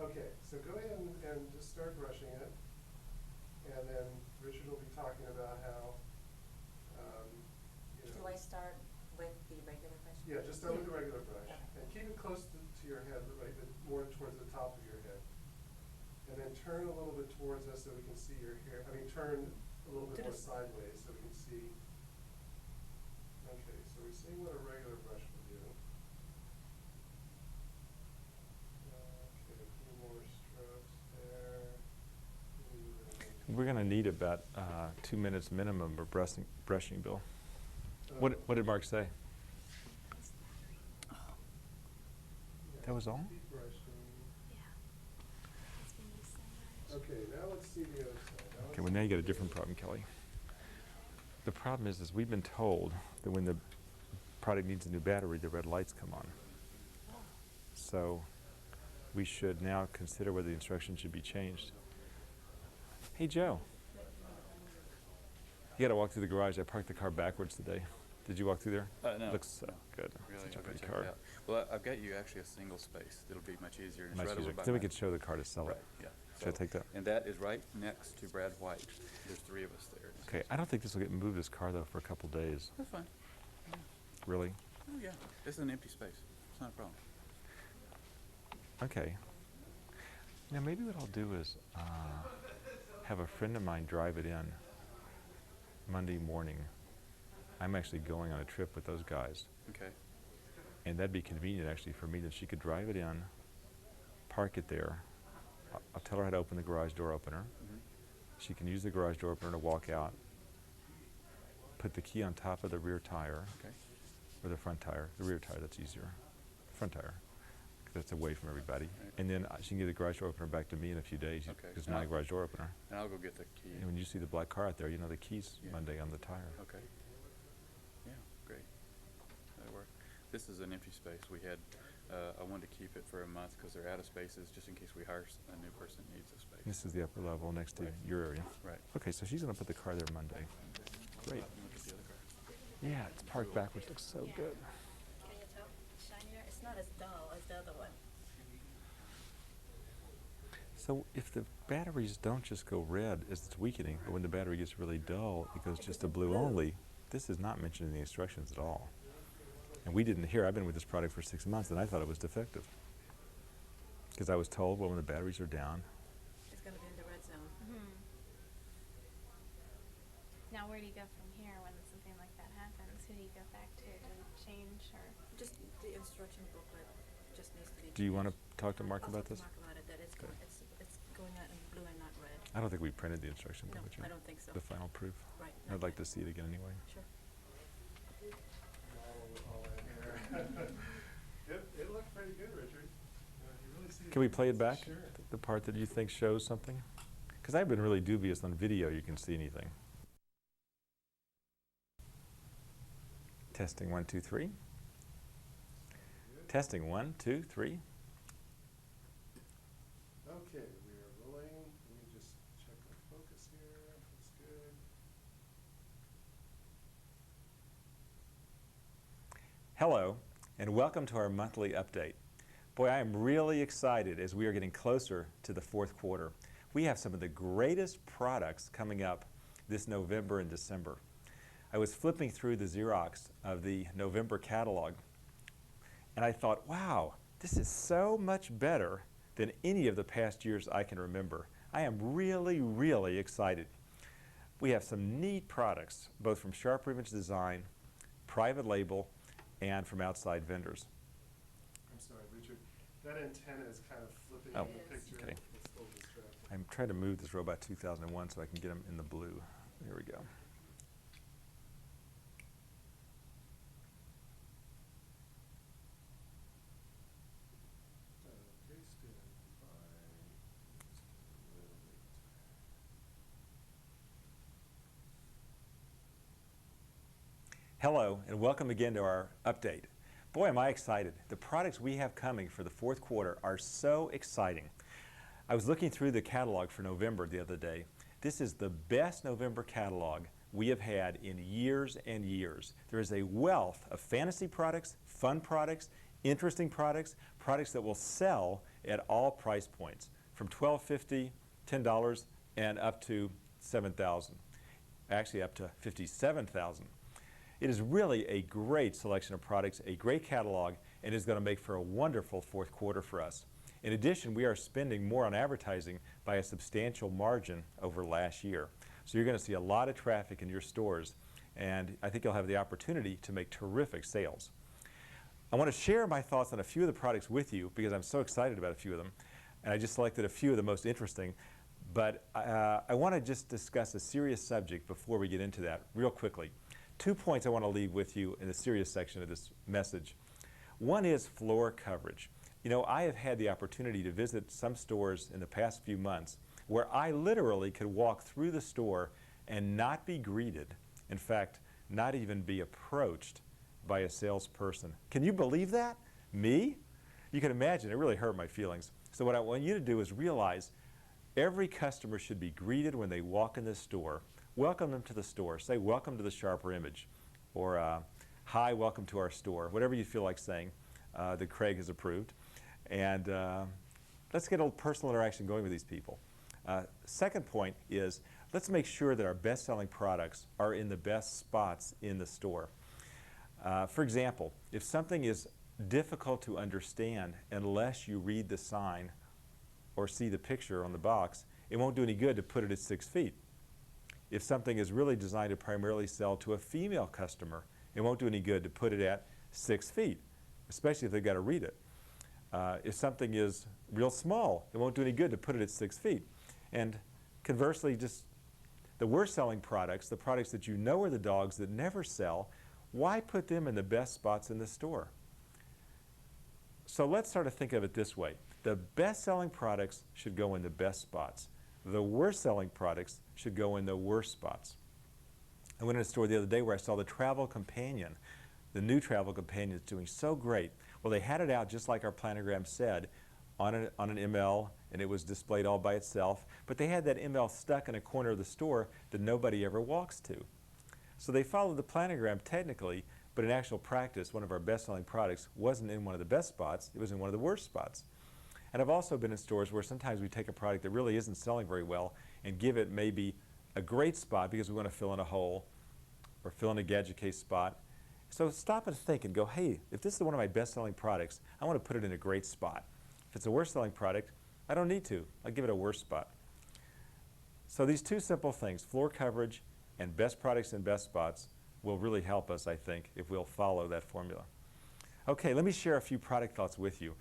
Okay, so go ahead and just start brushing it. And then Richard will be talking about how, Do I start with the regular brush? Yeah, just start with the regular brush. Okay. And keep it close to your head, right, but more towards the top of your head. And then turn a little bit towards us so we can see your hair. I mean, turn a little bit more sideways so we can see. Okay, so we're seeing what a regular brush will do. Okay, a few more strokes there. We're going to need about 2 minutes minimum of brushing, Bill. What did Mark say? Yeah, That was all? keep brushing. Yeah. Okay, now let's see the other side. Okay, well now you got a different problem, Kelly. The problem is we've been told that when the product needs a new battery, the red lights come on. So we should now consider whether the instructions should be changed. Hey, Joe. You got to walk through the garage. I parked the car backwards today. Did you walk through there? No. Looks so good. Really, Such a I've got to pretty check car. it out. Well, I've got you actually a single space. It'll be much easier. It's Much right over easier. by Then we my- could show the car to sell Right, it. yeah. Should I take that? And that is right next to Brad White. There's 3 of us there. Okay, I don't think this will get moved, this car, though, for a couple days. That's fine. Yeah. Really? Oh, yeah. This is an empty space. It's not a problem. Okay. Now, maybe what I'll do is have a friend of mine drive it in Monday morning. I'm actually going on a trip with those guys. Okay. And that'd be convenient, actually, for me, that she could drive it in, park it there. I'll tell her how to open the garage door opener. Mm-hmm. She can use the garage door opener to walk out, put the key on top of the rear tire, Okay. or the front tire. The rear tire, that's easier. Front tire, 'cause that's away from everybody. Right. And then she can give the garage door opener back to me in a few days. Okay. It's not a garage door opener. And I'll go get the key. And when you see the black car out there, you know the key's Yeah. Monday on the tire. Okay. Yeah, great. That'll work. This is an empty space. We had, I wanted to keep it for a month because they're out of spaces, just in case we hire a new person that needs a space. This is the upper level next to Right. your area. Right. Okay, so she's going to put the car there Monday. Great. Look at the other car. Yeah, it's parked backwards. Looks so Yeah. good. Can you tell? Shinier. It's not as dull as the other one. So if the batteries don't just go red as it's weakening, but when the battery gets really dull, it goes just to blue only, this is not mentioned in the instructions at all. And we didn't hear, I've been with this product for 6 months and I thought it was defective. Because I was told, well, when the batteries are down, It's going to be in the red zone. Now, where do you go from here when something like that happens? Who do you go back to change or? Just the instruction booklet just needs to be. do you want to talk to Mark I'll about talk to this? Mark about it, that it's going out in blue and not red. I don't think we printed the instruction No, booklet I yet. don't think so. The final proof. Right. I'd like to see it again anyway. Sure. All in here. It looked pretty good, Richard. You really see Can we play it back? Sure. The part that you think shows something? Because I've been really dubious on video you can see anything. Testing 1, 2, 3. Good. Testing 1, 2, 3. Okay, we are rolling. Let me just check the focus here. That's good. Hello, and welcome to our monthly update. Boy, I am really excited as we are getting closer to the 4th quarter. We have some of the greatest products coming up this November and December. I was flipping through the Xerox of the November catalog, and I thought, wow, this is so much better than any of the past years I can remember. I am really, really excited. We have some neat products, both from SHRP Image Design, private label, and from outside vendors. I'm sorry, Richard. That antenna is kind of flipping Oh, in the picture. okay. It's still distracting. I'm trying to move this robot 2001 so I can get them in the blue. There we go. Okay, stand by. Just a little bit. Hello, and welcome again to our update. Boy, am I excited. The products we have coming for the 4th quarter are so exciting. I was looking through the catalog for November the other day. This is the best November catalog we have had in years and years. There is a wealth of fantasy products, fun products, interesting products, products that will sell at all price points, from $12.50, $10, and up to $7,000. Actually up to $57,000. It is really a great selection of products, a great catalog, and is going to make for a wonderful fourth quarter for us. In addition, we are spending more on advertising by a substantial margin over last year. So you're going to see a lot of traffic in your stores, and I think you'll have the opportunity to make terrific sales. I want to share my thoughts on a few of the products with you because I'm so excited about a few of them, and I just selected a few of the most interesting. But I want to just discuss a serious subject before we get into that real quickly. 2 points I want to leave with you in the serious section of this message. One is floor coverage. You know, I have had the opportunity to visit some stores in the past few months where I literally could walk through the store and not be greeted. In fact, not even be approached by a salesperson. Can you believe that? Me? You can imagine, it really hurt my feelings. So what I want you to do is realize every customer should be greeted when they walk in the store. Welcome them to the store. Say, welcome to the Sharper Image. Or, hi, welcome to our store. Whatever you feel like saying that Craig has approved. And let's get a little personal interaction going with these people. Second point is, let's make sure that our best-selling products are in the best spots in the store. For example, if something is difficult to understand unless you read the sign or see the picture on the box, it won't do any good to put it at 6 feet. If something is really designed to primarily sell to a female customer, it won't do any good to put it at 6 feet, especially if they've got to read it. If something is real small, it won't do any good to put it at 6 feet. And conversely, just the worst selling products, the products that you know are the dogs that never sell, why put them in the best spots in the store? So let's start to think of it this way. The best-selling products should go in the best spots. The worst-selling products should go in the worst spots. I went in a store the other day where I saw the Travel Companion. The new Travel Companion is doing so great. Well, they had it out just like our planogram said on an ML, and it was displayed all by itself. But they had that ML stuck in a corner of the store that nobody ever walks to. So they followed the planogram technically, but in actual practice, one of our best-selling products wasn't in one of the best spots. It was in one of the worst spots. And I've also been in stores where sometimes we take a product that really isn't selling very well and give it maybe a great spot because we want to fill in a hole or fill in a gadget case spot. So stop and think and go, hey, if this is one of my best-selling products, I want to put it in a great spot. If it's a worst-selling product, I don't need to. I'll give it a worse spot. So these two simple things, floor coverage and best products in best spots, will really help us, I think, if we'll follow that formula. Okay, let me share a few product thoughts with you.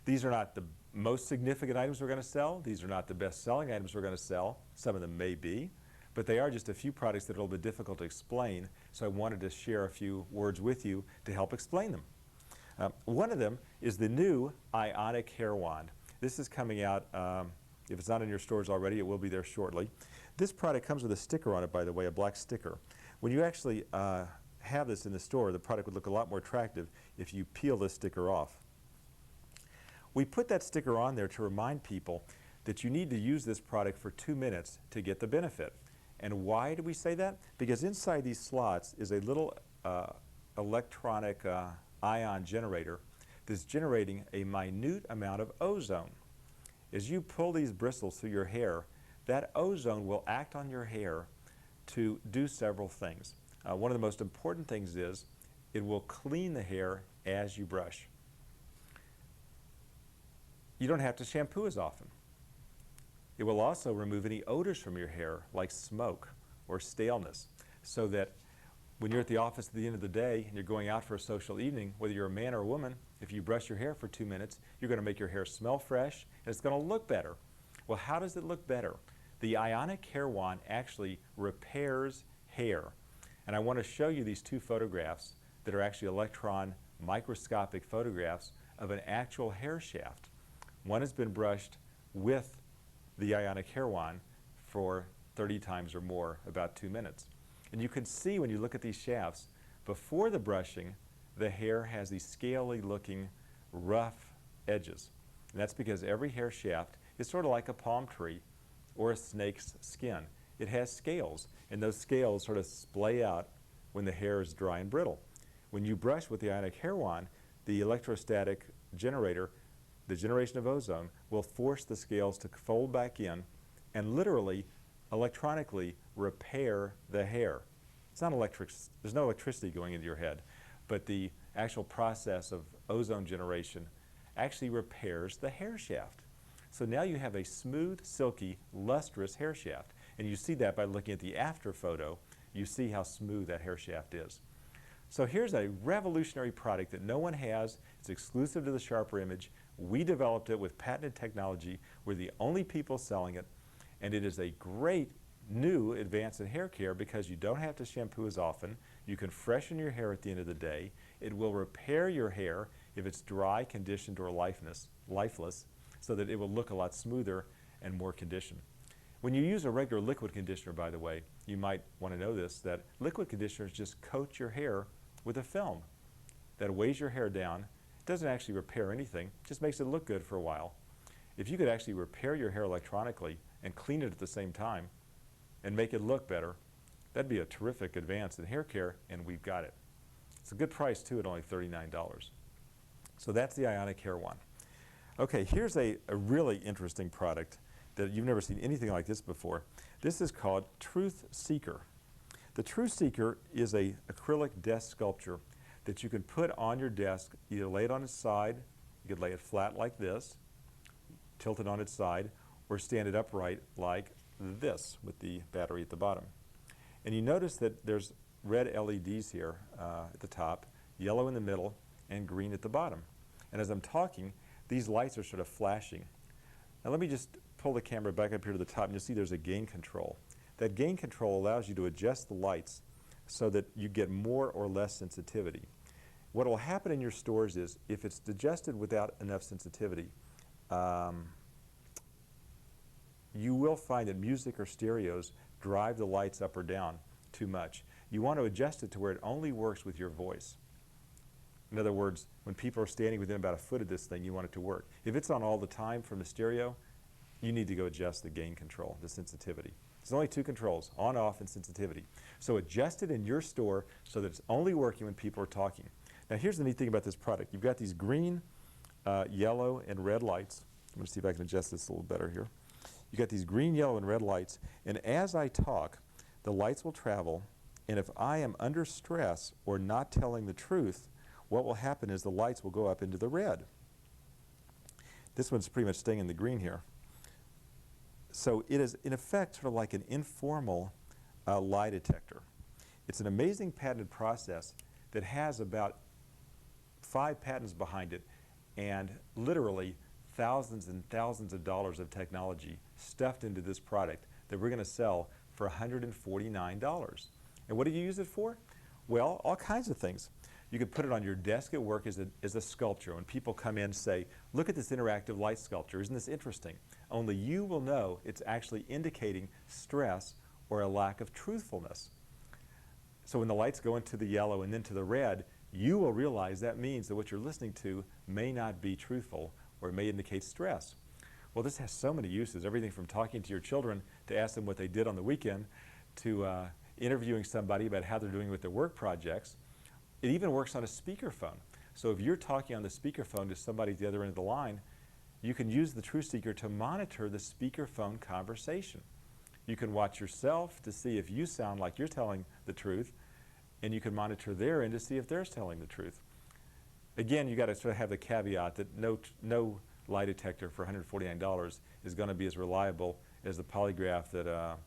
These are not the most significant items we're going to sell. These are not the best-selling items we're going to sell. Some of them may be, but they are just a few products that are a little bit difficult to explain, so I wanted to share a few words with you to help explain them. One of them is the new Ionic Hair Wand. This is coming out, if it's not in your stores already, it will be there shortly. This product comes with a sticker on it, by the way, a black sticker. When you actually have this in the store, the product would look a lot more attractive if you peel this sticker off. We put that sticker on there to remind people that you need to use this product for 2 minutes to get the benefit. And why do we say that? Because inside these slots is a little electronic ion generator that's generating a minute amount of ozone. As you pull these bristles through your hair, that ozone will act on your hair to do several things. One of the most important things is it will clean the hair as you brush. You don't have to shampoo as often. It will also remove any odors from your hair, like smoke or staleness, so that when you're at the office at the end of the day and you're going out for a social evening, whether you're a man or a woman, if you brush your hair for 2 minutes, you're going to make your hair smell fresh and it's going to look better. Well, how does it look better? The Ionic Hair Wand actually repairs hair. And I want to show you these two photographs that are actually electron microscopic photographs of an actual hair shaft. One has been brushed with the Ionic Hair Wand for 30 times or more, about 2 minutes. And you can see when you look at these shafts, before the brushing, the hair has these scaly looking rough edges. And that's because every hair shaft is sort of like a palm tree or a snake's skin. It has scales, and those scales sort of splay out when the hair is dry and brittle. When you brush with the Ionic Hair Wand, the electrostatic generator the generation of ozone, will force the scales to fold back in and literally, electronically repair the hair. It's not electric, there's no electricity going into your head, but the actual process of ozone generation actually repairs the hair shaft. So now you have a smooth, silky, lustrous hair shaft. And you see that by looking at the after photo. You see how smooth that hair shaft is. So here's a revolutionary product that no one has. It's exclusive to the SHRP image. We developed it with patented technology. We're the only people selling it. And it is a great new advance in hair care because you don't have to shampoo as often. You can freshen your hair at the end of the day. It will repair your hair if it's dry, conditioned, or lifeless, so that it will look a lot smoother and more conditioned. When you use a regular liquid conditioner, by the way, you might want to know this, that liquid conditioners just coat your hair with a film that weighs your hair down. It doesn't actually repair anything, just makes it look good for a while. If you could actually repair your hair electronically and clean it at the same time and make it look better, that'd be a terrific advance in hair care, and we've got it. It's a good price too at only $39. So that's the Ionic Hair One. Okay, here's a really interesting product that you've never seen anything like this before. This is called Truth Seeker. The Truth Seeker is a acrylic desk sculpture that you can put on your desk, either lay it on its side, you could lay it flat like this, tilt it on its side, or stand it upright like this with the battery at the bottom. And you notice that there's red LEDs here at the top, yellow in the middle, and green at the bottom. And as I'm talking, these lights are sort of flashing. Now let me just pull the camera back up here to the top, and you'll see there's a gain control. That gain control allows you to adjust the lights so that you get more or less sensitivity. What will happen in your stores is, if it's adjusted without enough sensitivity, you will find that music or stereos drive the lights up or down too much. You want to adjust it to where it only works with your voice. In other words, when people are standing within about a foot of this thing, you want it to work. If it's on all the time from the stereo, you need to go adjust the gain control, the sensitivity. There's only two controls, on, off, and sensitivity. So adjust it in your store so that it's only working when people are talking. Now here's the neat thing about this product. You've got these green, yellow, and red lights. I'm going to see if I can adjust this a little better here. You've got these green, yellow, and red lights, and as I talk, the lights will travel, and if I am under stress or not telling the truth, what will happen is the lights will go up into the red. This one's pretty much staying in the green here. So it is, in effect, sort of like an informal lie detector. It's an amazing patented process that has about 5 patents behind it and literally thousands and thousands of dollars of technology stuffed into this product that we're going to sell for $149. And what do you use it for? Well, all kinds of things. You could put it on your desk at work as a sculpture. When people come in and say, look at this interactive light sculpture, isn't this interesting? Only you will know it's actually indicating stress or a lack of truthfulness. So when the lights go into the yellow and then to the red, you will realize that means that what you're listening to may not be truthful or it may indicate stress. Well, this has so many uses, everything from talking to your children to ask them what they did on the weekend to interviewing somebody about how they're doing with their work projects. It even works on a speakerphone. So if you're talking on the speakerphone to somebody at the other end of the line, you can use the Truth Seeker to monitor the speakerphone conversation. You can watch yourself to see if you sound like you're telling the truth, and you can monitor their end to see if they're telling the truth. Again, you got to sort of have the caveat that no lie detector for $149 is going to be as reliable as the polygraph that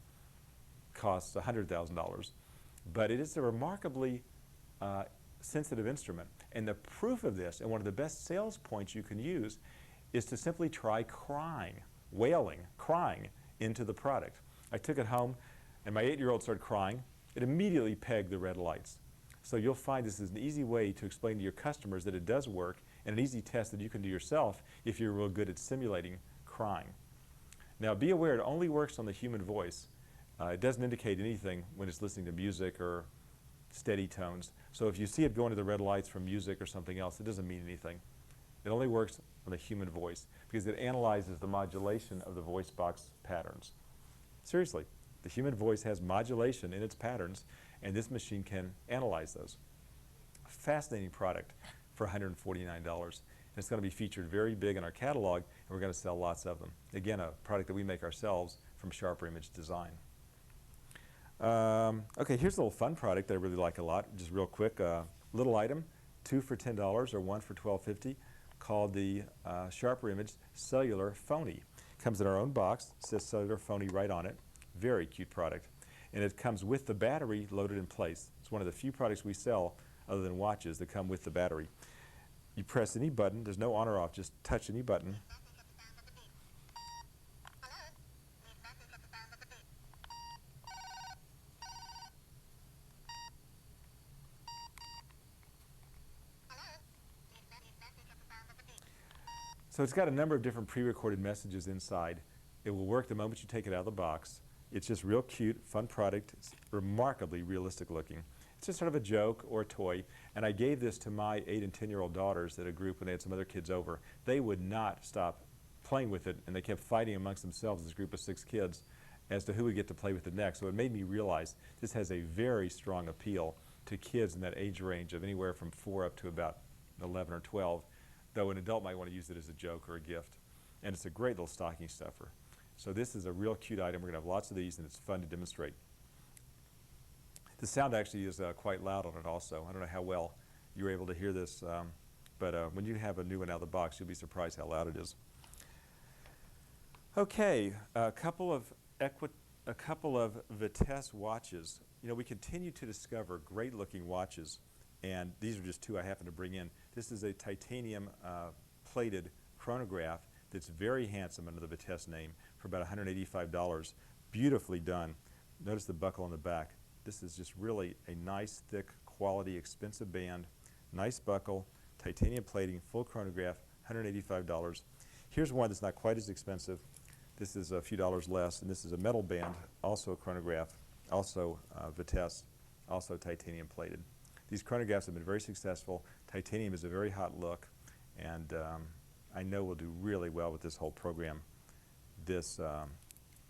costs $100,000. But it is a remarkably sensitive instrument. And the proof of this, and one of the best sales points you can use, is to simply try crying, wailing, crying into the product. I took it home, and my 8-year-old started crying. It immediately pegged the red lights. So you'll find this is an easy way to explain to your customers that it does work, and an easy test that you can do yourself if you're real good at simulating crying. Now be aware it only works on the human voice. It doesn't indicate anything when it's listening to music or steady tones. So if you see it going to the red lights from music or something else, it doesn't mean anything. It only works on the human voice because it analyzes the modulation of the voice box patterns. Seriously, the human voice has modulation in its patterns, and this machine can analyze those. A fascinating product for $149. It's going to be featured very big in our catalog, and we're going to sell lots of them. Again, a product that we make ourselves from SHRP Image Design. Okay, here's a little fun product that I really like a lot, just real quick. Little item, 2 for $10 or 1 for $12.50, called the SHRP Image Cellular Phony. Comes in our own box, says Cellular Phony right on it. Very cute product. And it comes with the battery loaded in place. It's one of the few products we sell, other than watches, that come with the battery. You press any button, there's no on or off, just touch any button. So it's got a number of different pre-recorded messages inside. It will work the moment you take it out of the box. It's just real cute, fun product. It's remarkably realistic looking. It's just sort of a joke or a toy. And I gave this to my 8 and 10-year-old daughters at a group when they had some other kids over. They would not stop playing with it, and they kept fighting amongst themselves, this group of 6 kids, as to who would get to play with it next. So it made me realize this has a very strong appeal to kids in that age range of anywhere from 4 up to about 11 or 12, though an adult might want to use it as a joke or a gift. And it's a great little stocking stuffer. So this is a real cute item. We're going to have lots of these, and it's fun to demonstrate. The sound actually is quite loud on it also. I don't know how well you were able to hear this, but when you have a new one out of the box, you'll be surprised how loud it is. Okay, a couple of Vitesse watches. You know, we continue to discover great-looking watches, and these are just 2 I happen to bring in. This is a titanium plated chronograph that's very handsome under the Vitesse name for about $185. Beautifully done. Notice the buckle on the back. This is just really a nice, thick, quality, expensive band. Nice buckle, titanium plating, full chronograph, $185. Here's one that's not quite as expensive. This is a few dollars less, and this is a metal band, also a chronograph, also Vitesse, also titanium plated. These chronographs have been very successful. Titanium is a very hot look, and I know we'll do really well with this whole program this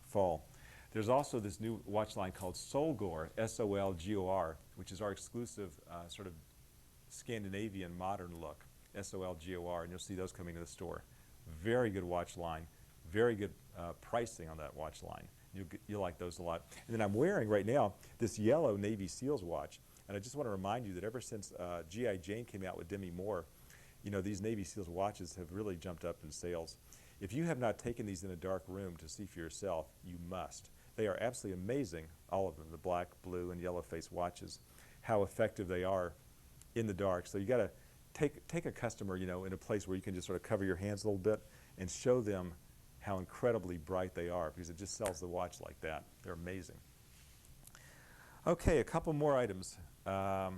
fall. There's also this new watch line called Solgor, S-O-L-G-O-R, which is our exclusive sort of Scandinavian modern look, S-O-L-G-O-R, and you'll see those coming to the store. Very good watch line, very good pricing on that watch line. You'll like those a lot. And then I'm wearing right now this yellow Navy SEALs watch, and I just want to remind you that ever since G.I. Jane came out with Demi Moore, you know, these Navy SEALs watches have really jumped up in sales. If you have not taken these in a dark room to see for yourself, you must. They are absolutely amazing, all of them, the black, blue, and yellow face watches, how effective they are in the dark. So you got to take a customer, you know, in a place where you can just sort of cover your hands a little bit and show them how incredibly bright they are, because it just sells the watch like that. They're amazing. Okay, a couple more items. The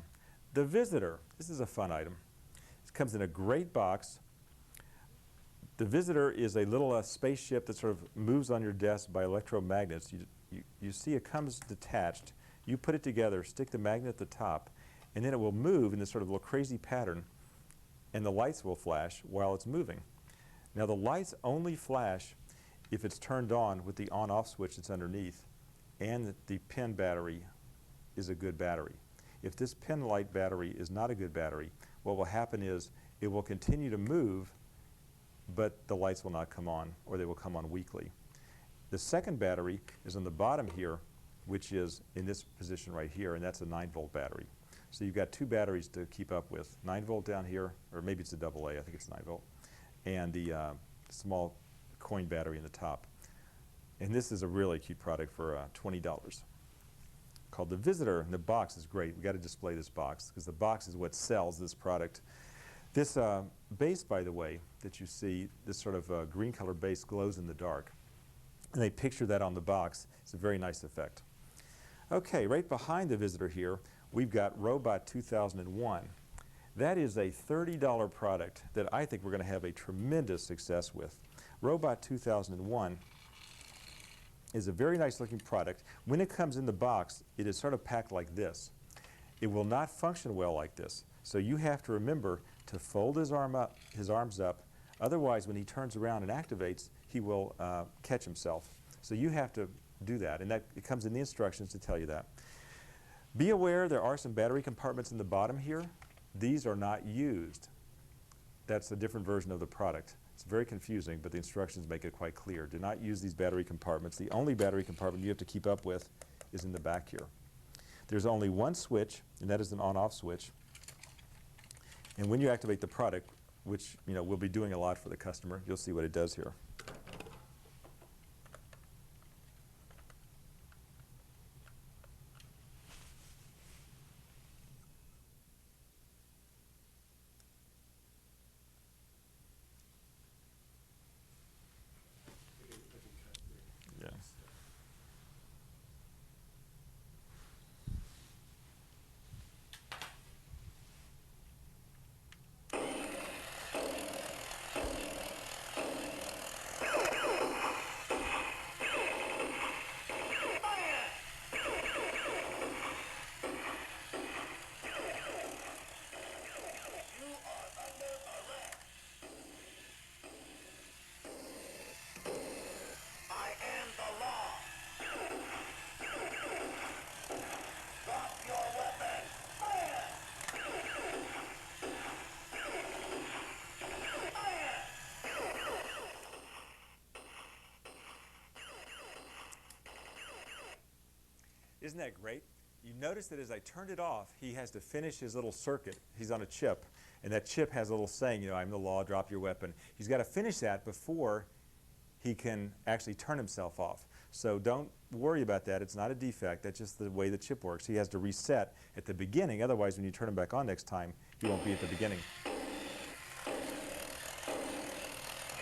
Visitor. This is a fun item. It comes in a great box. The Visitor is a little spaceship that sort of moves on your desk by electromagnets. You see it comes detached. You put it together, stick the magnet at the top, and then it will move in this sort of little crazy pattern, and the lights will flash while it's moving. Now the lights only flash if it's turned on with the on-off switch that's underneath, and the pin battery is a good battery. If this pin light battery is not a good battery, what will happen is it will continue to move, but the lights will not come on, or they will come on weakly. The second battery is on the bottom here, which is in this position right here, and that's a 9-volt battery. So you've got 2 batteries to keep up with. 9-volt down here, or maybe it's a AA, I think it's 9-volt, and the small coin battery in the top. And this is a really cute product for $20. Called the Visitor, and the box is great. We've got to display this box, because the box is what sells this product. This base, by the way, that you see, this sort of green color base glows in the dark. And they picture that on the box. It's a very nice effect. Okay, right behind the Visitor here, we've got Robot 2001. That is a $30 product that I think we're going to have a tremendous success with. Robot 2001 is a very nice looking product. When it comes in the box, it is sort of packed like this. It will not function well like this. So you have to remember to fold his arms up. Otherwise, when he turns around and activates, he will catch himself. So you have to do that, and it comes in the instructions to tell you that. Be aware there are some battery compartments in the bottom here. These are not used. that's a different version of the product. It's very confusing, but the instructions make it quite clear. Do not use these battery compartments. The only battery compartment you have to keep up with is in the back here. There's only one switch, and that is an on-off switch. And when you activate the product, which we'll be doing a lot for the customer, you'll see what it does here. Yeah. Isn't that great? You notice that as I turned it off, he has to finish his little circuit. He's on a chip, and that chip has a little saying, I'm the law, drop your weapon. He's got to finish that before he can actually turn himself off. So don't worry about that. It's not a defect. That's just the way the chip works. He has to reset at the beginning. Otherwise, when you turn him back on next time, he won't be at the beginning.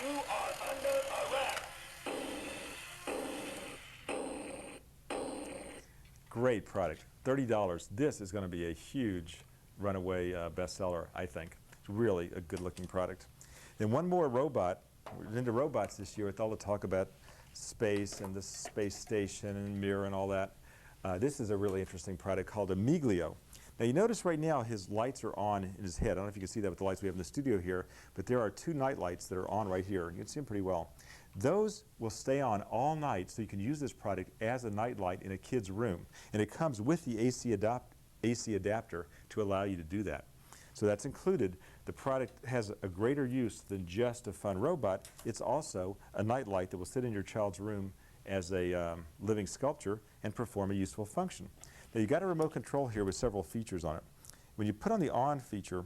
You are under arrest. Great product. $30. This is going to be a huge runaway bestseller, I think. It's really a good-looking product. Then one more robot. We're into robots this year with all the talk about space and the space station and Mir and all that. This is a really interesting product called a Miglio. Now you notice right now his lights are on in his head. I don't know if you can see that with the lights we have in the studio here, but there are two night lights that are on right here. You can see them pretty well. Those will stay on all night, so you can use this product as a night light in a kid's room. And it comes with the AC adapter to allow you to do that. So that's included. The product has a greater use than just a fun robot. It's also a night light that will sit in your child's room as a living sculpture and perform a useful function. Now you've got a remote control here with several features on it. When you put on the on feature,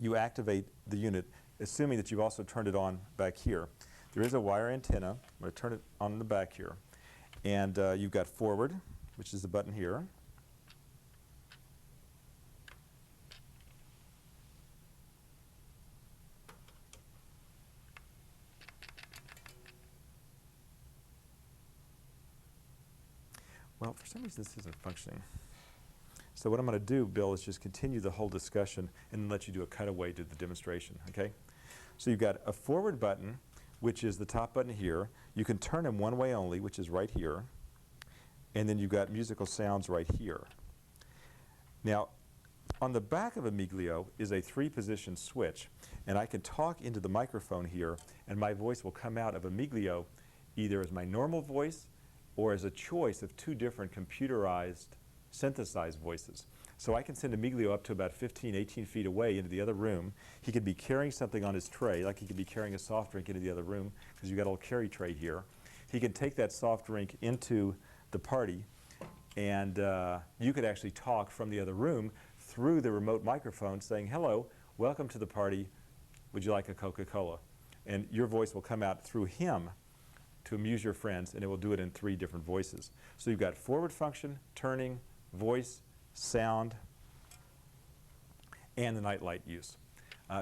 you activate the unit, assuming that you've also turned it on back here. There is a wire antenna. I'm going to turn it on in the back here. And you've got forward, which is the button here. Well, for some reason this isn't functioning. So what I'm going to do, Bill, is just continue the whole discussion and then let you do a cutaway to the demonstration, okay? So you've got a forward button, which is the top button here. You can turn them one way only, which is right here. And then you've got musical sounds right here. Now, on the back of a Miglio is a 3-position switch. And I can talk into the microphone here, and my voice will come out of a Miglio either as my normal voice or as a choice of 2 different computerized, synthesized voices. So I can send a Miglio up to about 15, 18 feet away into the other room. He could be carrying something on his tray, like he could be carrying a soft drink into the other room, because you've got a little carry tray here. He can take that soft drink into the party, and you could actually talk from the other room through the remote microphone saying, hello, welcome to the party, would you like a Coca-Cola? And your voice will come out through him to amuse your friends, and it will do it in 3 different voices. So you've got forward function, turning, voice, sound, and the night light use.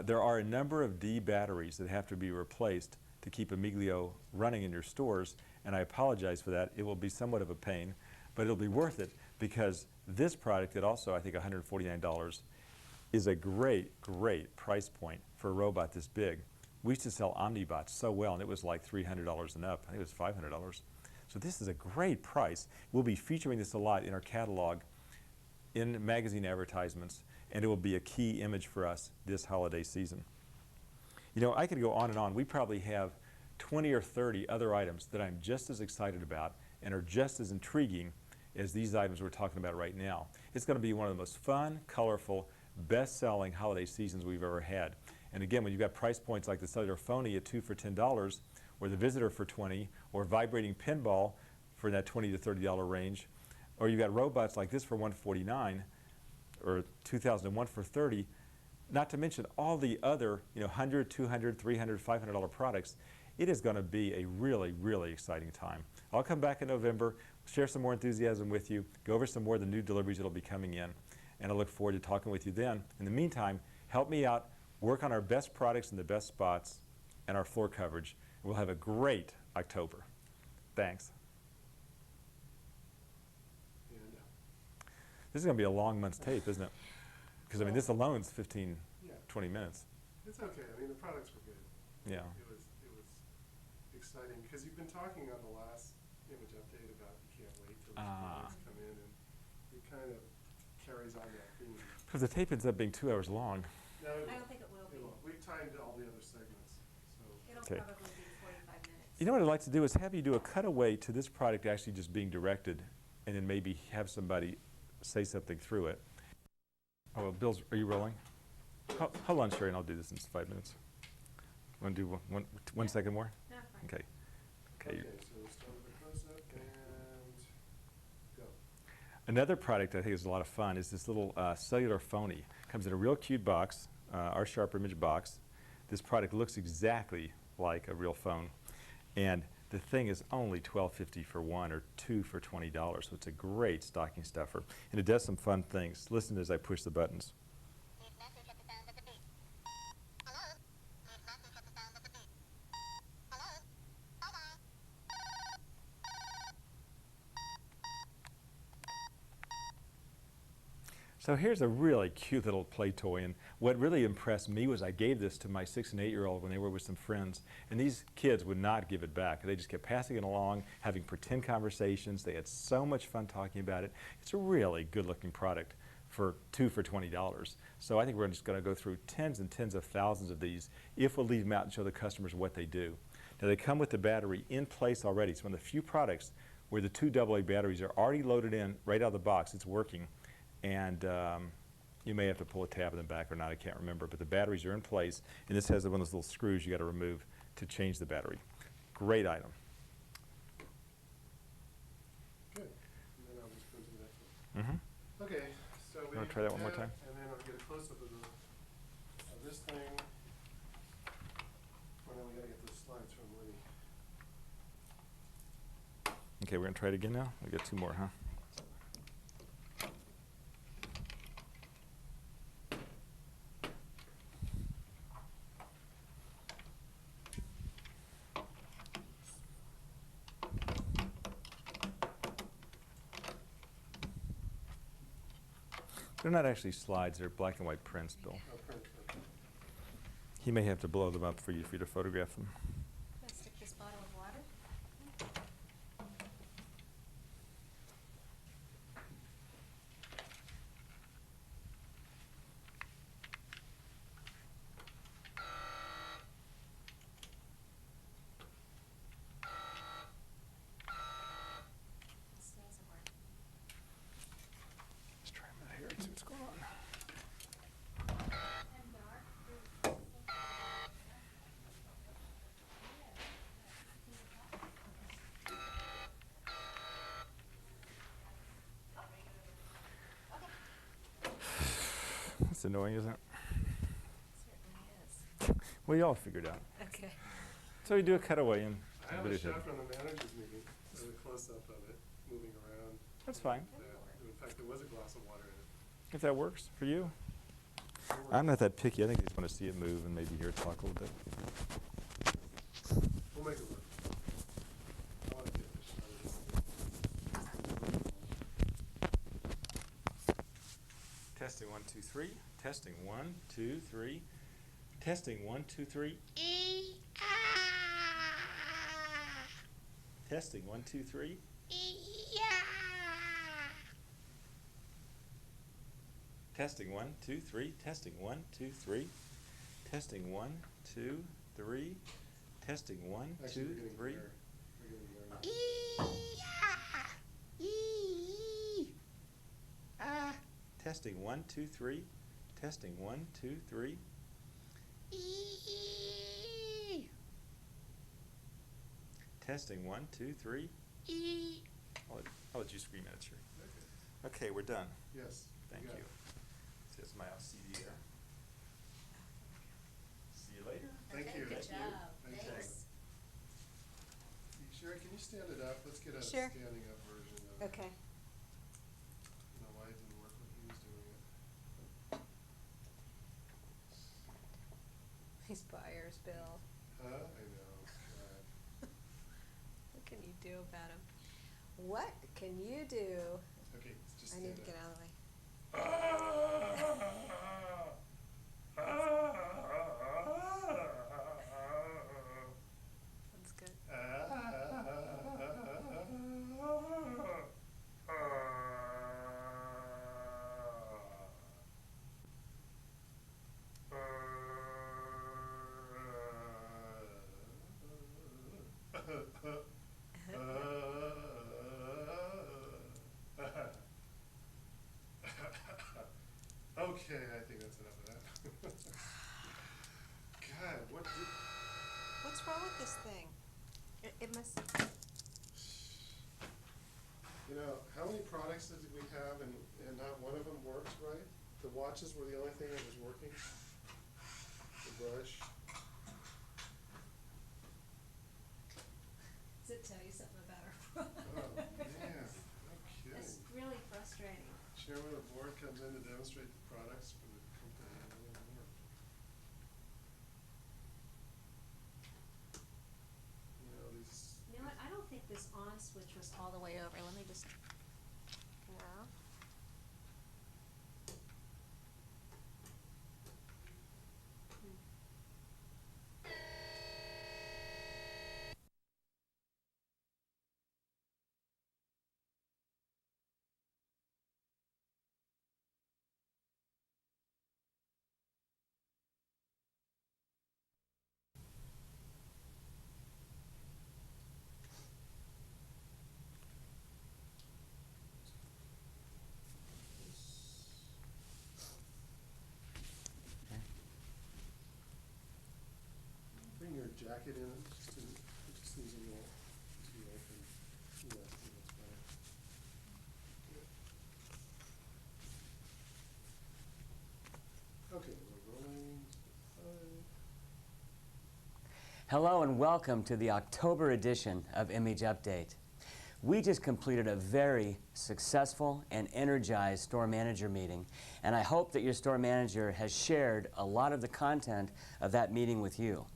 There are a number of D batteries that have to be replaced to keep a Miglio running in your stores, and I apologize for that. It will be somewhat of a pain, but it'll be worth it because this product, at also I think $149, is a great, great price point for a robot this big. We used to sell Omnibots so well, and it was like $300 and up. I think it was $500. So this is a great price. We'll be featuring this a lot in our catalog, in magazine advertisements, and it will be a key image for us this holiday season. You know, I could go on and on. We probably have 20 or 30 other items that I'm just as excited about and are just as intriguing as these items we're talking about right now. It's going to be one of the most fun, colorful, best-selling holiday seasons we've ever had. And again, when you've got price points like the cellular phony at 2 for $10, or the Visitor for $20, or vibrating pinball for that $20 to $30 range, or you've got robots like this for $149, or 2001 for $30, not to mention all the other, $100, $200, $300, $500 products. It is going to be a really, really exciting time. I'll come back in November, share some more enthusiasm with you, go over some more of the new deliveries that will be coming in, and I look forward to talking with you then. In the meantime, help me out, work on our best products in the best spots and our floor coverage. We'll have a great October. Thanks. And, This is going to be a long month's tape, isn't it? Because, I mean, this alone is 15, yeah, 20 minutes. it's okay. I mean, the products were good. Yeah. It was exciting because you've been talking on the last image update about you can't wait till these products come in, and it kind of carries on that theme. Because the tape ends up being 2 hours long. No, I don't think it will be. We've timed all the other segments, so. It'll Okay. probably be 45 minutes. You know what I'd like to do is have you do a cutaway to this product actually just being directed, and then maybe have somebody say something through it. Oh, well, Bill's, are you rolling? Hold on, Sherry, and I'll do this in 5 minutes. Want to do one second more? No, fine. Okay. Okay, so we'll start with a close-up and go. Another product I think is a lot of fun is this little cellular phony. Comes in a real cute box, our SHRP image box. This product looks exactly like a real phone. And the thing is only $12.50 for one, or 2 for $20, so it's a great stocking stuffer. And it does some fun things. Listen as I push the buttons. So here's a really cute little play toy, and what really impressed me was I gave this to my 6- and 8-year-old when they were with some friends, and these kids would not give it back. They just kept passing it along, having pretend conversations. They had so much fun talking about it. It's a really good-looking product for 2 for $20. So I think we're just going to go through tens and tens of thousands of these if we'll leave them out and show the customers what they do. Now they come with the battery in place already. It's one of the few products where the 2 AA batteries are already loaded in right out of the box. It's working. And you may have to pull a tab in the back or not, I can't remember, but the batteries are in place, and this has one of those little screws you got to remove to change the battery. Great item. Good. And then I'll just go to the next one. Mm-hmm. Okay, so we Wanna try that one more have- time? And then I'll get a close-up of this thing. And then we gotta get those slides from Woody. Okay, we're going to try it again now? We got 2 more, huh? They're not actually slides, they're black and white prints, Bill. Oh, print, okay. He may have to blow them up for you to photograph them. Let's stick this bottle of water. This doesn't work. Let's try them out here and see what's going on. That's annoying, isn't it? Certainly is. Well, you all figured out. Okay. So we do a cutaway and I have a videotape shot it. from the managers meeting, so a close-up of it, moving around. That's fine. In fact, there was a glass of water in it. If that works for you. I'm not that picky. I think I just want to see it move and maybe hear it talk a little bit. We'll make it work. I want to get this shot of this. Testing 1, 2, 3. Testing 1, 2, 3. Testing 1, 2, 3. Testing 1, 2, 3. Testing 1, 2, 3. Testing 1, 2, 3. Testing 1, 2, 3. Testing 1, Actually, 2, we're getting 3. there. We're getting there now. Testing 1, 2, 3. Testing 1, 2, 3. Testing 1, 2, 3. I'll let you scream at it, sure. Okay, we're done. Yes. Thank got you. it. See, that's my CD there. See you later. Thank Okay, you. good Thank you. job. Thank you. Thanks. Sherry, can you stand it up? Let's get a Sure. standing up version of it. Okay. I don't know why it didn't work when he was doing it. These buyers, Bill. Huh? I know. God. What can you do about them? What can you do? Okay, just I stand need to up. get out of the way. That's good. Okay, I think that's enough of that. God, what did... What's wrong with this thing? It must. You know, how many products did we have and not one of them worked right? The watches were the only thing that was working? The brush? Does it tell you something about our Oh, product? man, no That's kidding. really frustrating. Chairman of the board comes in to demonstrate the products for the company and none of them work. You know, these. You know what? I don't think this on switch was all the way over. Let me just. No. Bring your jacket in, it just needs a little, to open. Yeah, I think that's better. Good. Okay, we're rolling. Hello and welcome to the October edition of Image Update. We just completed a very successful and energized store manager meeting, and I hope that your store manager has shared a lot of the content of that meeting with you.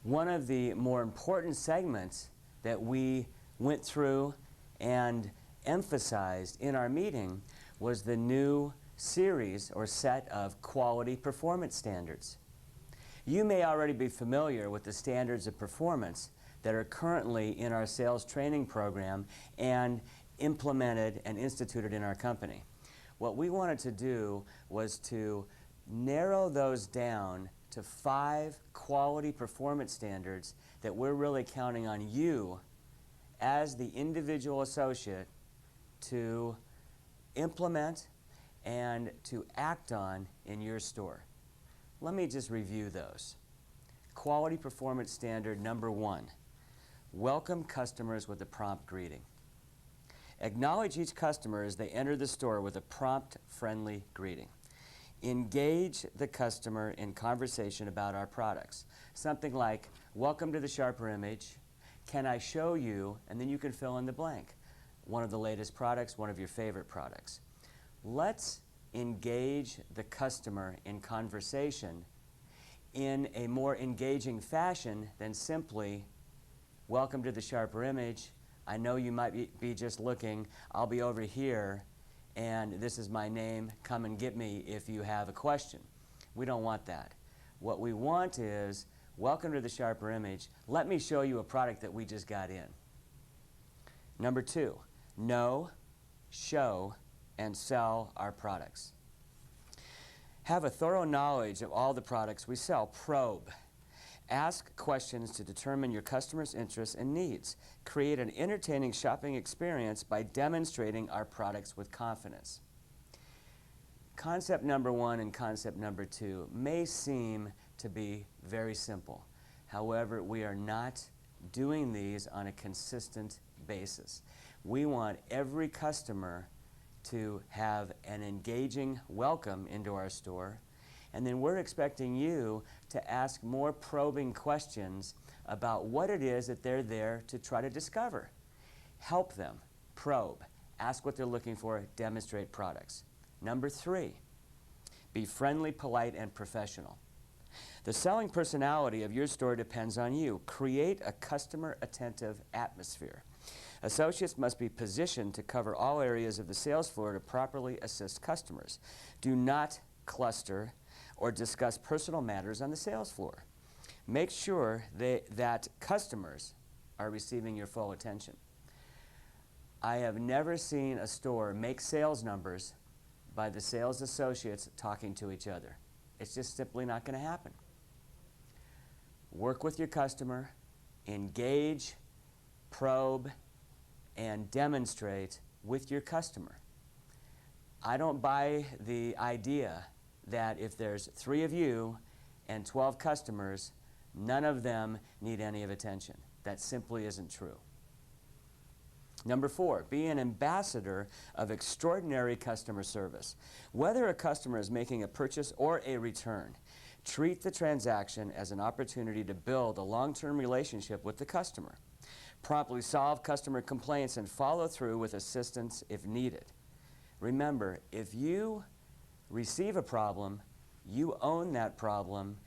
One of the more important segments that we went through and emphasized in our meeting was the new series or set of quality performance standards. You may already be familiar with the standards of performance that are currently in our sales training program and implemented and instituted in our company. What we wanted to do was to narrow those down to 5 quality performance standards that we're really counting on you as the individual associate to implement and to act on in your store. Let me just review those. Quality performance standard number 1, welcome customers with a prompt greeting. Acknowledge each customer as they enter the store with a prompt, friendly greeting. Engage the customer in conversation about our products. Something like, welcome to the SHRP Image, can I show you, and then you can fill in the blank. One of the latest products, one of your favorite products. Let's engage the customer in conversation in a more engaging fashion than simply, welcome to the SHRP Image, I know you might be just looking, I'll be over here, and this is my name, come and get me if you have a question. We don't want that. What we want is, welcome to the SHRP Image, let me show you a product that we just got in. Number 2, know, show, and sell our products. Have a thorough knowledge of all the products we sell. Probe. Ask questions to determine your customers' interests and needs. Create an entertaining shopping experience by demonstrating our products with confidence. Concept number 1 and concept number 2 may seem to be very simple. However, we are not doing these on a consistent basis. We want every customer to have an engaging welcome into our store, and then we're expecting you to ask more probing questions about what it is that they're there to try to discover. Help them, probe, ask what they're looking for, demonstrate products. Number 3, be friendly, polite, and professional. The selling personality of your store depends on you. Create a customer-attentive atmosphere. Associates must be positioned to cover all areas of the sales floor to properly assist customers. Do not cluster or discuss personal matters on the sales floor. Make sure that customers are receiving your full attention. I have never seen a store make sales numbers by the sales associates talking to each other. It's just simply not going to happen. Work with your customer, engage, probe, and demonstrate with your customer. I don't buy the idea that if there's 3 of you and 12 customers, none of them need any of attention. That simply isn't true. Number 4, be an ambassador of extraordinary customer service. Whether a customer is making a purchase or a return, treat the transaction as an opportunity to build a long-term relationship with the customer. Promptly solve customer complaints and follow through with assistance if needed. Remember, if you receive a problem, you own that problem,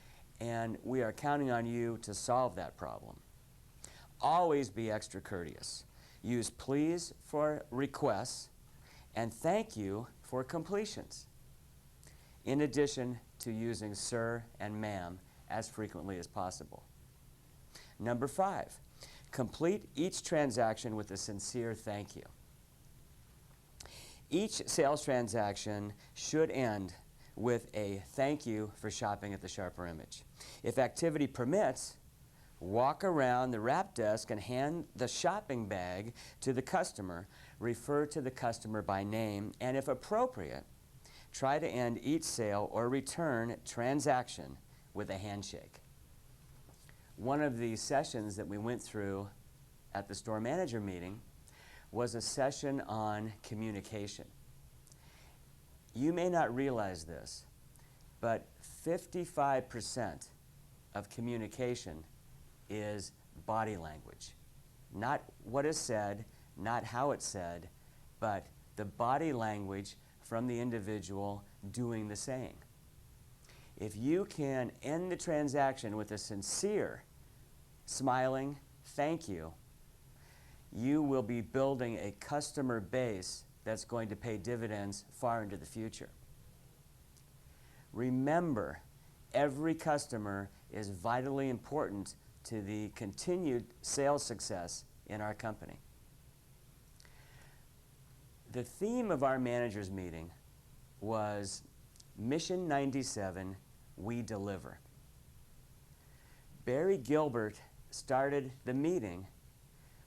and we are counting on you to solve that problem. Always be extra courteous. Use please for requests and thank you for completions, in addition to using sir and ma'am as frequently as possible. Number 5, complete each transaction with a sincere thank you. Each sales transaction should end with a thank you for shopping at the Sharper Image. If activity permits, walk around the wrap desk and hand the shopping bag to the customer. Refer to the customer by name, and if appropriate, try to end each sale or return transaction with a handshake. One of the sessions that we went through at the store manager meeting was a session on communication. You may not realize this, but 55% of communication is body language. Not what is said, not how it's said, but the body language from the individual doing the saying. If you can end the transaction with a sincere, smiling thank you, you will be building a customer base that's going to pay dividends far into the future. Remember, every customer is vitally important to the continued sales success in our company. The theme of our managers meeting was Mission 97, We Deliver. Barry Gilbert started the meeting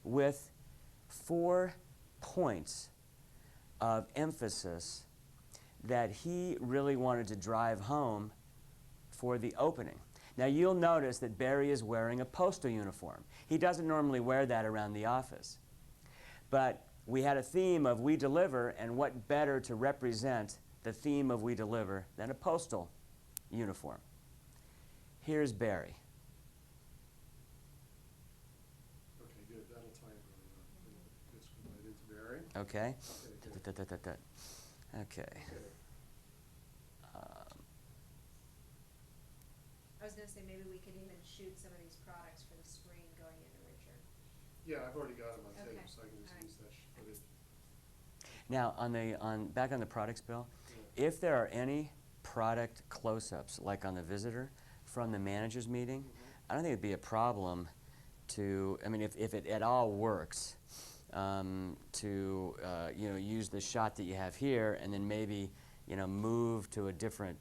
with 4 points of emphasis that he really wanted to drive home for the opening. Now you'll notice that Barry is wearing a postal uniform. He doesn't normally wear that around the office. But we had a theme of We Deliver, and what better to represent the theme of We Deliver than a postal uniform. Here's Barry. Okay, good. That'll tie it really well. Just go right into Barry. Okay. Okay, good. Okay. I was going to say maybe we could even shoot some of these products for the screen going into Richard. Yeah, I've already got them on tape, Okay. so I can just All right. use that footage. Now, back on the products, Bill, if there are any product close-ups, like on the visitor, from the manager's meeting, I don't think it'd be a problem to, I mean, if it at all works, to use the shot that you have here, and then maybe move to a different,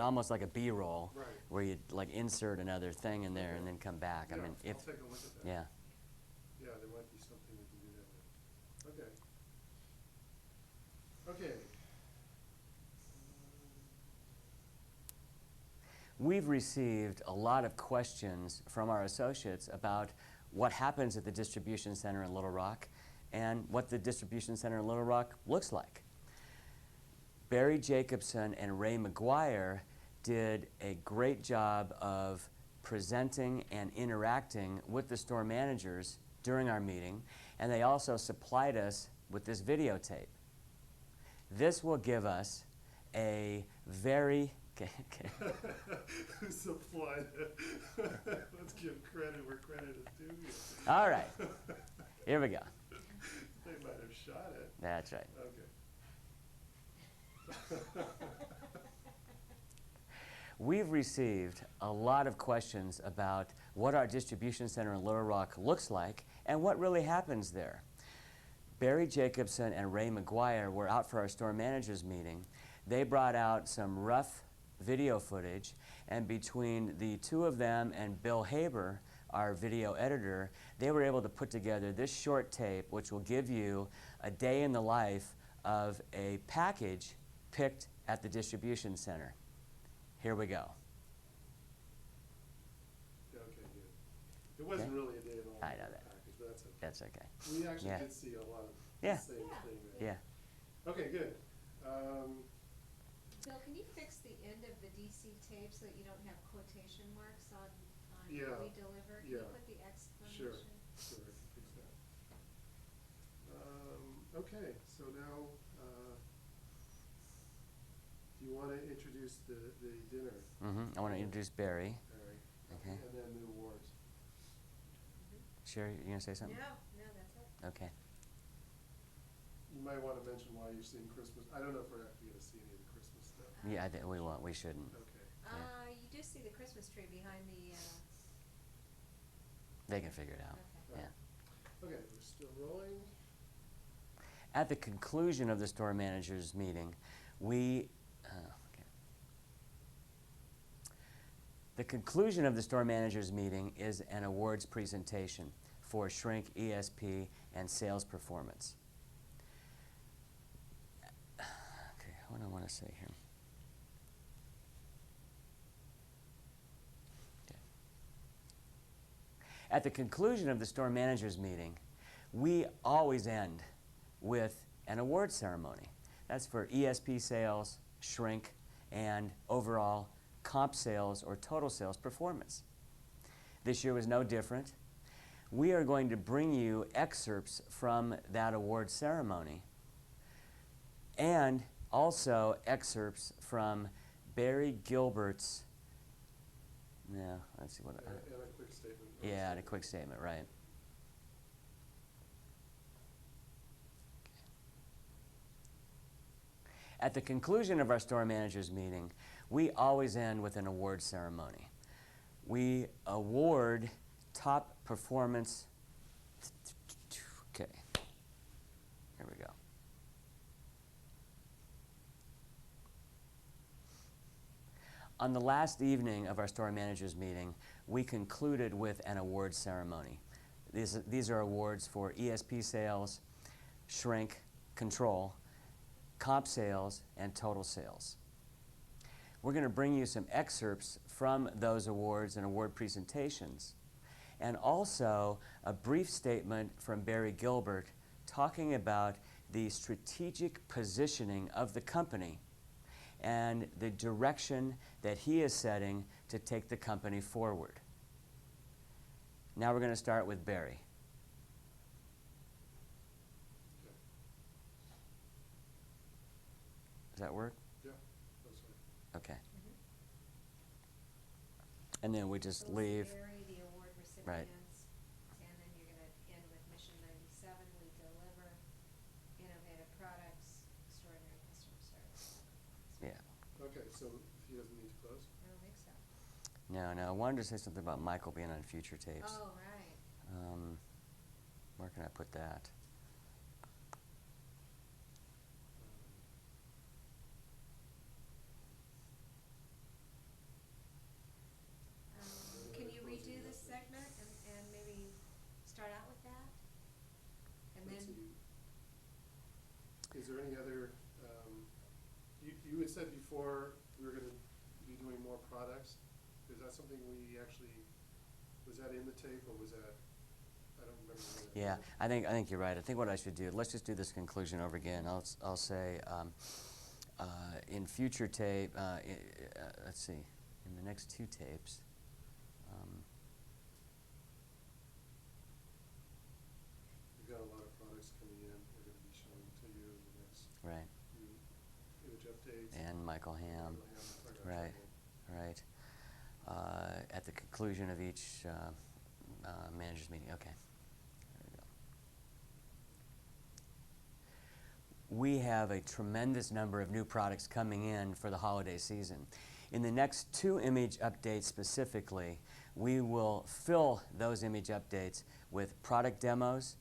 almost like a B-roll, Right. where you like insert another thing in there and then come back. Yeah, I mean, if I'll take a look at that. yeah. Yeah, there might be something we can do that with. Okay. Okay. We've received a lot of questions from our associates about what happens at the distribution center in Little Rock and what the distribution center in Little Rock looks like. Barry Jacobson and Ray McGuire did a great job of presenting and interacting with the store managers during our meeting, and they also supplied us with this videotape. This will give us a very Who supplied it? Let's give credit where credit is due. All right, here we go. They might have shot it. That's right. Okay. We've received a lot of questions about what our distribution center in Little Rock looks like and what really happens there. Barry Jacobson and Ray McGuire were out for our store managers meeting. They brought out some rough video footage, and between the two of them and Bill Haber, our video editor, they were able to put together this short tape which will give you a day in the life of a package picked at the distribution center. Here we go. Okay, good. It wasn't really a day at all. I know that. Package, but that's okay. That's okay. We actually Yeah. did see a lot of Yeah. the same thing there. Yeah. Okay, good. Bill, can you fix the end of the DC tape so that you don't have quotation marks on Yeah, we deliver? Can yeah. you put the Sure, exclamation? sure, I can fix that. Okay, so now, do you want to introduce the dinner? I want to introduce Barry. Barry? Okay. And then the awards. Sherry, you going to say something? No, that's it. Okay. You might want to mention why you're seeing Christmas. I don't know if we're actually going to see any of the Christmas stuff. Yeah, I think we won't. We shouldn't. Okay. You do see the Christmas tree behind the, They can figure it out. okay. Yeah. Okay, we're still rolling. At the conclusion of the store managers meeting, the conclusion of the store managers meeting is an awards presentation for shrink, ESP, and sales performance. Okay, what do I want to say here? Okay. At the conclusion of the store managers meeting, we always end with an award ceremony. That's for ESP sales, shrink, and overall comp sales or total sales performance. This year was no different. We are going to bring you excerpts from that award ceremony and also excerpts from Barry Gilbert's, let's see what, And a quick statement. yeah, and a quick statement, right. At the conclusion of our store managers meeting, we always end with an award ceremony. We award top performance. Okay, here we go. On the last evening of our store managers meeting, we concluded with an award ceremony. These are awards for ESP sales, shrink, control, comp sales, and total sales. We're going to bring you some excerpts from those awards and award presentations, and also a brief statement from Barry Gilbert talking about the strategic positioning of the company and the direction that he is setting to take the company forward. Now we're going to start with Barry. Does that work? Yeah, that's right. Okay. And then we just So leave. Barry, the award recipients, and then you're gonna end with Mission 97, we deliver innovative products, extraordinary customer service. Yeah. Okay, so he doesn't need to close? I don't think so. No, I wanted to say something about Michael being on future tapes. Oh, right. Where can I put that? Can you redo this segment and maybe start out with that? And Let's then, see. Is there any other, you had said before we were gonna be doing more products. that something we actually, was that in the tape or was that, I don't remember. Yeah, I think you're right. I think what I should do, let's just do this conclusion over again. I'll say in future tape, let's see, in the next 2 tapes. We've got a lot of products coming in. We're going to be showing to you in the next Right. few image updates. And Michael Ham. Right. Right. At the conclusion of each managers meeting. Okay. There we go. We have a tremendous number of new products coming in for the holiday season. In the next 2 image updates specifically, we will fill those image updates with product demos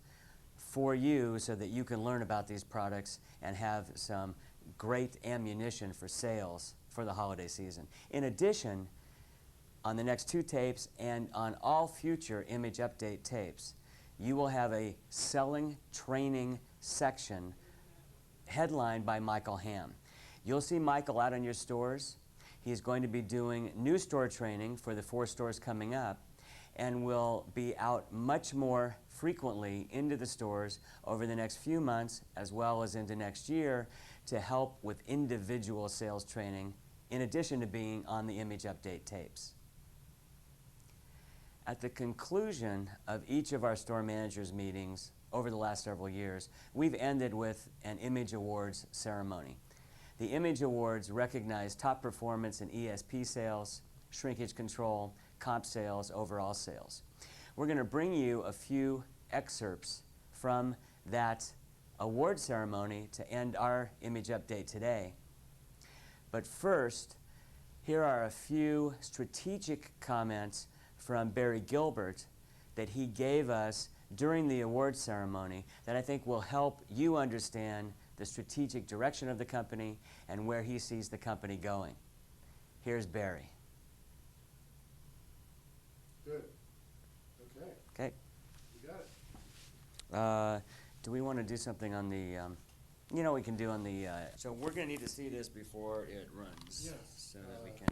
for you so that you can learn about these products and have some great ammunition for sales for the holiday season. In addition, on the next 2 tapes and on all future image update tapes, you will have a selling training section headlined by Michael Ham. You'll see Michael out in your stores. He's going to be doing new store training for the 4 stores coming up and will be out much more frequently into the stores over the next few months as well as into next year to help with individual sales training in addition to being on the image update tapes. At the conclusion of each of our store managers meetings over the last several years, we've ended with an Image Awards ceremony. The Image Awards recognize top performance in ESP sales, shrinkage control, comp sales, overall sales. We're going to bring you a few excerpts from that award ceremony to end our image update today. But first, here are a few strategic comments from Barry Gilbert that he gave us during the award ceremony that I think will help you understand the strategic direction of the company and where he sees the company going. Here's Barry. Good. Okay. Okay. You got it. Do we want to do something on the, you know, we can do on the, so we're going to need to see this before it runs. Yes. So that we can.